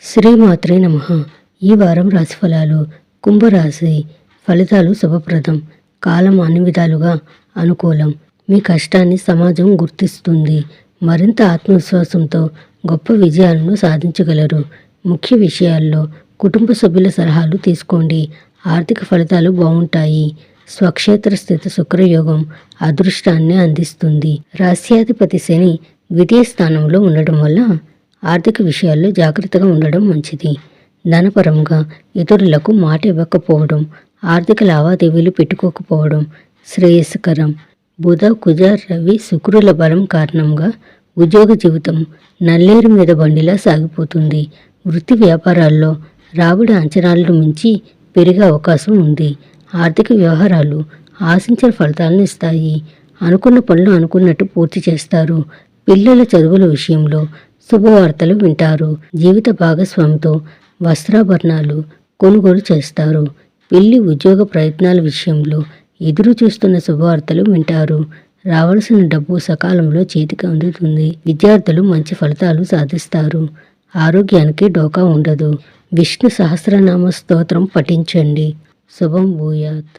శ్రీమాత్రే నమః. ఈ వారం రాశిఫలాలు. కుంభరాశి ఫలితాలు శుభప్రదం. కాలం అన్ని విధాలుగా అనుకూలం. మీ కష్టాన్ని సమాజం గుర్తిస్తుంది. మరింత ఆత్మవిశ్వాసంతో గొప్ప విజయాలను సాధించగలరు. ముఖ్య విషయాల్లో కుటుంబ సభ్యుల సలహాలు తీసుకోండి. ఆర్థిక ఫలితాలు బాగుంటాయి. స్వక్షేత్ర స్థితి శుక్రయోగం అదృష్టాన్ని అందిస్తుంది. రాశ్యాధిపతి శని ద్వితీయ స్థానంలో ఉండడం వల్ల ఆర్థిక విషయాల్లో జాగ్రత్తగా ఉండడం మంచిది. ధనపరంగా ఇతరులకు మాట ఇవ్వకపోవడం, ఆర్థిక లావాదేవీలు పెట్టుకోకపోవడం శ్రేయస్కరం. బుధ, కుజ, రవి, శుక్రుల బలం కారణంగా ఉద్యోగ జీవితం నల్లేరు మీద బండిలా సాగిపోతుంది. వృత్తి వ్యాపారాల్లో రాబడి అంచనాలను మించి పెరిగే అవకాశం ఉంది. ఆర్థిక వ్యవహారాలు ఆశించిన ఫలితాలను ఇస్తాయి. అనుకున్న పనులు అనుకున్నట్టు పూర్తి చేస్తారు. పిల్లల చదువుల విషయంలో శుభవార్తలు వింటారు. జీవిత భాగస్వామితో వస్త్రాభరణాలు కొనుగోలు చేస్తారు. పెళ్లి, ఉద్యోగ ప్రయత్నాల విషయంలో ఎదురు చూస్తున్న శుభవార్తలు వింటారు. రావాల్సిన డబ్బు సకాలంలో చేతికి అందుతుంది. విద్యార్థులు మంచి ఫలితాలు సాధిస్తారు. ఆరోగ్యానికి డోకా ఉండదు. విష్ణు సహస్రనామ స్తోత్రం పఠించండి. శుభం భూయాత్.